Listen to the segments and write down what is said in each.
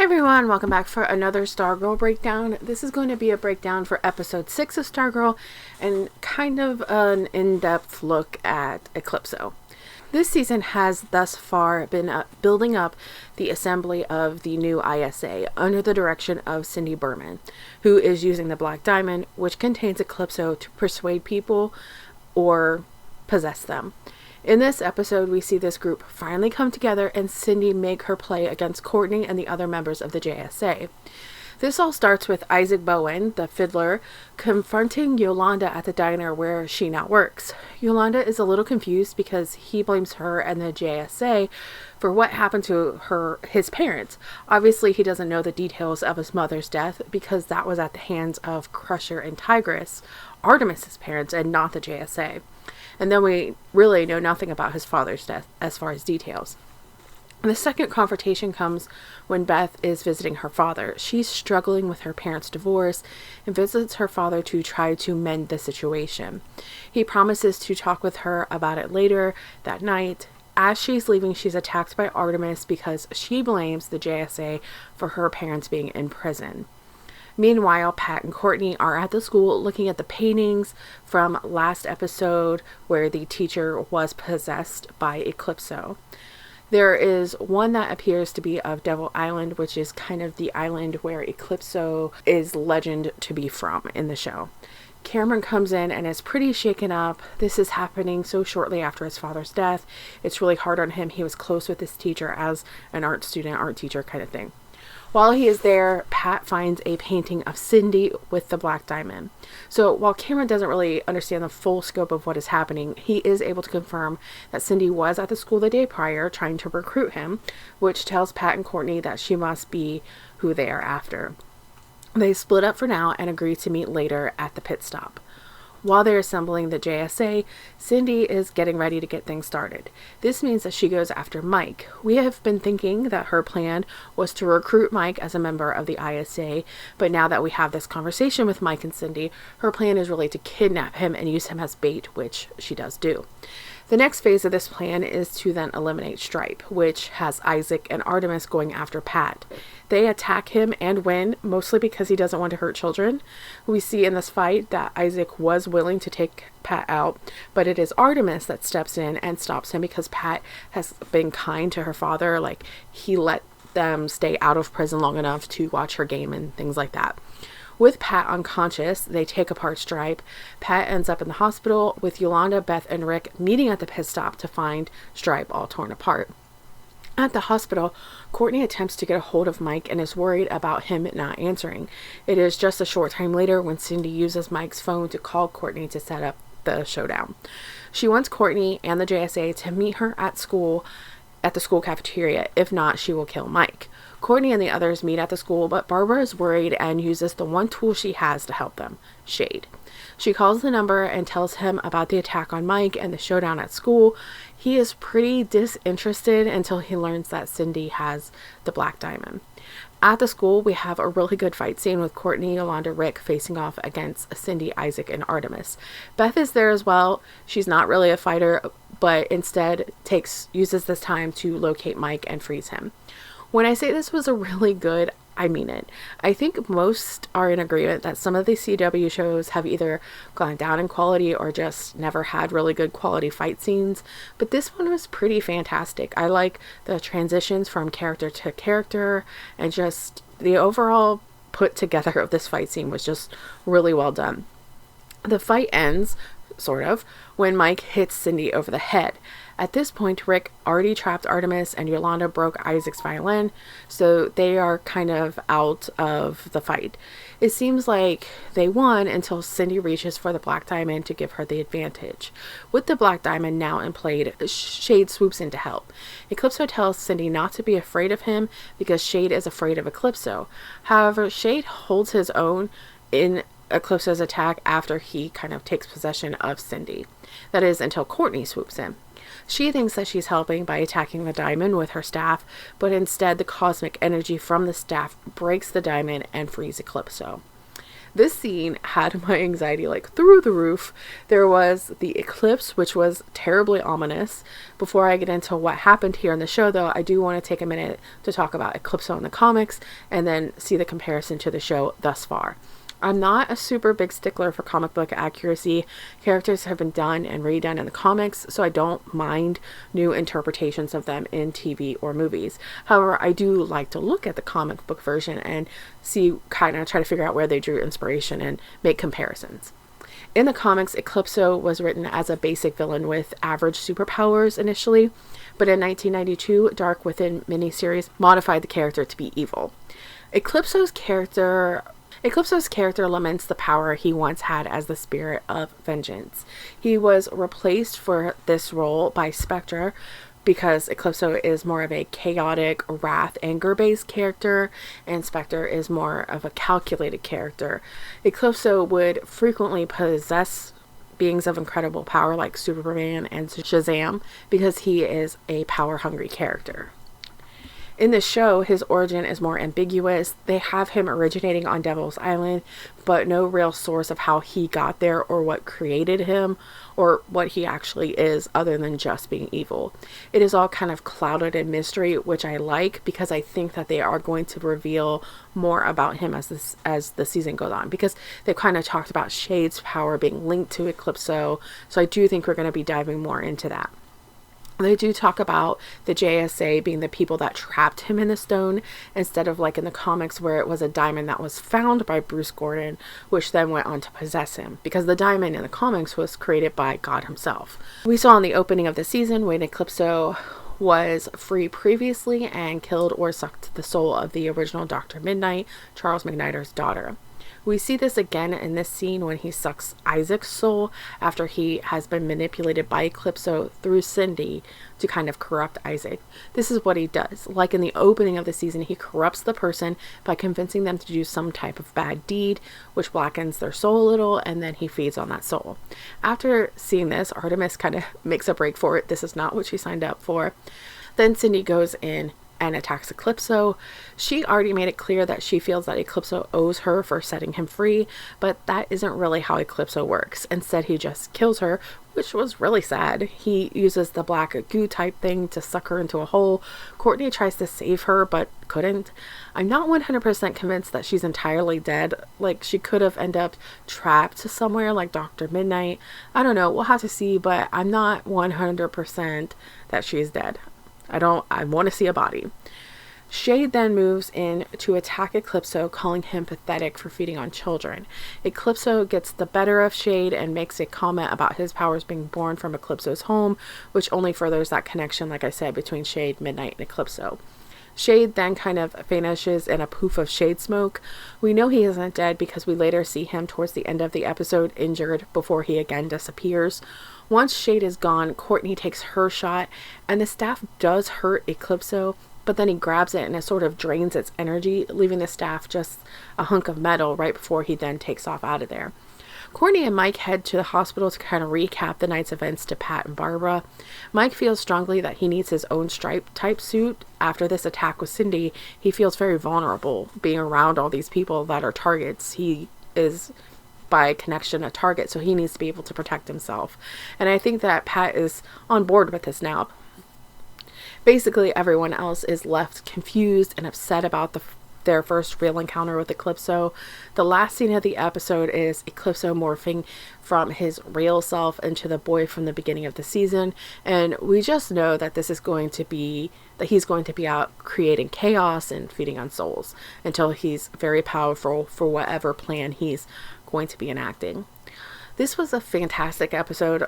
Hey everyone, welcome back for another Stargirl breakdown. This is going to be a breakdown for episode 6 of Stargirl and kind of an in-depth look at Eclipso. This season has thus far been building up the assembly of the new ISA under the direction of Cindy Berman, who is using the Black Diamond, which contains Eclipso to persuade people or possess them. In this episode, we see this group finally come together and Cindy make her play against Courtney and the other members of the JSA. This all starts with Isaac Bowen, the fiddler, confronting Yolanda at the diner where she now works. Yolanda is a little confused because he blames her and the JSA for what happened to his parents. Obviously, he doesn't know the details of his mother's death because that was at the hands of Crusher and Tigress, Artemis's parents, and not the JSA. And then we really know nothing about his father's death as far as details. The second confrontation comes when Beth is visiting her father. She's struggling with her parents' divorce and visits her father to try to mend the situation. He promises to talk with her about it later that night. As she's leaving, she's attacked by Artemis because she blames the JSA for her parents being in prison. Meanwhile, Pat and Courtney are at the school looking at the paintings from last episode where the teacher was possessed by Eclipso. There is one that appears to be of Devil Island, which is kind of the island where Eclipso is legend to be from in the show. Cameron comes in and is pretty shaken up. This is happening so shortly after his father's death. It's really hard on him. He was close with his teacher as an art student, art teacher kind of thing. While he is there, Pat finds a painting of Cindy with the Black Diamond. So while Cameron doesn't really understand the full scope of what is happening, he is able to confirm that Cindy was at the school the day prior trying to recruit him, which tells Pat and Courtney that she must be who they are after. They split up for now and agree to meet later at the pit stop. While they're assembling the JSA, Cindy is getting ready to get things started. This means that she goes after Mike. We have been thinking that her plan was to recruit Mike as a member of the ISA, but now that we have this conversation with Mike and Cindy, her plan is really to kidnap him and use him as bait, which she does do. The next phase of this plan is to then eliminate Stripe, which has Isaac and Artemis going after Pat. They attack him and win, mostly because he doesn't want to hurt children. We see in this fight that Isaac was willing to take Pat out, but it is Artemis that steps in and stops him because Pat has been kind to her father. Like, he let them stay out of prison long enough to watch her game and things like that. With Pat unconscious, they take apart Stripe. Pat ends up in the hospital with Yolanda, Beth, and Rick meeting at the pit stop to find Stripe all torn apart. At the hospital, Courtney attempts to get a hold of Mike and is worried about him not answering. It is just a short time later when Cindy uses Mike's phone to call Courtney to set up the showdown. She wants Courtney and the JSA to meet her at the school cafeteria. If not, she will kill Mike. Courtney and the others meet at the school, but Barbara is worried and uses the one tool she has to help them, Shade. She calls the number and tells him about the attack on Mike and the showdown at school. He is pretty disinterested until he learns that Cindy has the Black Diamond. At the school, we have a really good fight scene with Courtney, Yolanda, Rick facing off against Cindy, Isaac, and Artemis. Beth is there as well. She's not really a fighter, but instead uses this time to locate Mike and freeze him. When I say this was a really good, I mean it. I think most are in agreement that some of the CW shows have either gone down in quality or just never had really good quality fight scenes, but this one was pretty fantastic. I like the transitions from character to character, and just the overall put together of this fight scene was just really well done. The fight ends, sort of, when Mike hits Cindy over the head. At this point, Rick already trapped Artemis and Yolanda broke Isaac's violin, so they are kind of out of the fight. It seems like they won until Cindy reaches for the Black Diamond to give her the advantage. With the Black Diamond now in play, Shade swoops in to help. Eclipso tells Cindy not to be afraid of him because Shade is afraid of Eclipso. However, Shade holds his own in Eclipso's attack after he kind of takes possession of Cindy. That is, until Courtney swoops in. She thinks that she's helping by attacking the diamond with her staff, but instead the cosmic energy from the staff breaks the diamond and frees Eclipso. This scene had my anxiety like through the roof. There was the eclipse, which was terribly ominous. Before I get into what happened here in the show, though, I do want to take a minute to talk about Eclipso in the comics and then see the comparison to the show thus far. I'm not a super big stickler for comic book accuracy. Characters have been done and redone in the comics, so I don't mind new interpretations of them in TV or movies. However, I do like to look at the comic book version and see, kind of try to figure out where they drew inspiration and make comparisons. In the comics, Eclipso was written as a basic villain with average superpowers initially, but in 1992, Dark Within miniseries modified the character to be evil. Eclipso's character laments the power he once had as the spirit of vengeance. He was replaced for this role by Spectre because Eclipso is more of a chaotic, wrath, anger-based character, and Spectre is more of a calculated character. Eclipso would frequently possess beings of incredible power like Superman and Shazam because he is a power-hungry character. In the show, his origin is more ambiguous. They have him originating on Devil's Island, but no real source of how he got there or what created him or what he actually is other than just being evil. It is all kind of clouded in mystery, which I like because I think that they are going to reveal more about him as the season goes on, because they've kind of talked about Shade's power being linked to Eclipso, so I do think we're going to be diving more into that. They do talk about the JSA being the people that trapped him in the stone, instead of like in the comics where it was a diamond that was found by Bruce Gordon, which then went on to possess him, because the diamond in the comics was created by God himself. We saw in the opening of the season when Eclipso was free previously and killed or sucked the soul of the original Dr. Mid-Nite, Charles McNider's daughter. We see this again in this scene when he sucks Isaac's soul after he has been manipulated by Eclipso through Cindy to kind of corrupt Isaac. This is what he does. Like in the opening of the season, he corrupts the person by convincing them to do some type of bad deed, which blackens their soul a little, and then he feeds on that soul. After seeing this, Artemis kind of makes a break for it. This is not what she signed up for. Then Cindy goes in and attacks Eclipso. She already made it clear that she feels that Eclipso owes her for setting him free, but that isn't really how Eclipso works. Instead, he just kills her, which was really sad. He uses the black goo type thing to suck her into a hole. Courtney tries to save her, but couldn't. I'm not 100% convinced that she's entirely dead. Like, she could have ended up trapped somewhere like Dr. Mid-Nite. I don't know, we'll have to see, but I'm not 100% that she's dead. I want to see a body. Shade then moves in to attack Eclipso, calling him pathetic for feeding on children. Eclipso gets the better of Shade and makes a comment about his powers being born from Eclipso's home, which only furthers that connection, like I said, between Shade, Mid-Nite, and Eclipso. Shade then kind of vanishes in a poof of shade smoke. We know he isn't dead because we later see him towards the end of the episode injured before he again disappears. Once Shade is gone, Courtney takes her shot, and the staff does hurt Eclipso, but then he grabs it and it sort of drains its energy, leaving the staff just a hunk of metal right before he then takes off out of there. Courtney and Mike head to the hospital to kind of recap the night's events to Pat and Barbara. Mike feels strongly that he needs his own stripe-type suit. After this attack with Cindy, he feels very vulnerable being around all these people that are targets. He is, by connection, a target, so he needs to be able to protect himself. And I think that Pat is on board with this now. Basically, everyone else is left confused and upset about their first real encounter with Eclipso. The last scene of the episode is Eclipso morphing from his real self into the boy from the beginning of the season, and we just know that he's going to be out creating chaos and feeding on souls until he's very powerful for whatever plan he's going to be enacting. This was a fantastic episode.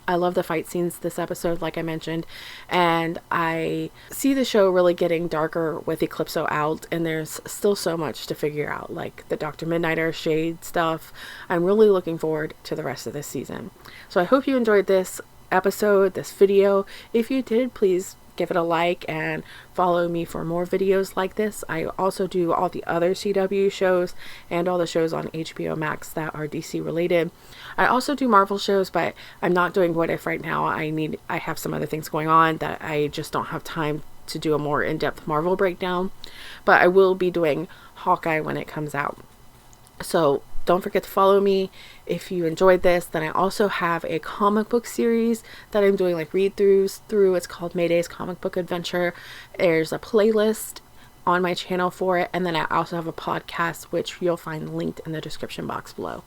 I love the fight scenes this episode, like I mentioned, and I see the show really getting darker with Eclipso out, and there's still so much to figure out, like the Dr. Mid-Niter Shade stuff. I'm really looking forward to the rest of this season. So I hope you enjoyed this episode, this video. If you did, please give it a like and follow me for more videos like this. I also do all the other CW shows and all the shows on HBO Max that are DC related. I also do Marvel shows, but I'm not doing What If right now. I have some other things going on that I just don't have time to do a more in-depth Marvel breakdown, but I will be doing Hawkeye when it comes out. So don't forget to follow me if you enjoyed this. Then I also have a comic book series that I'm doing like read-throughs through. It's called Mayday's Comic Book Adventure. There's a playlist on my channel for it, and then I also have a podcast which you'll find linked in the description box below.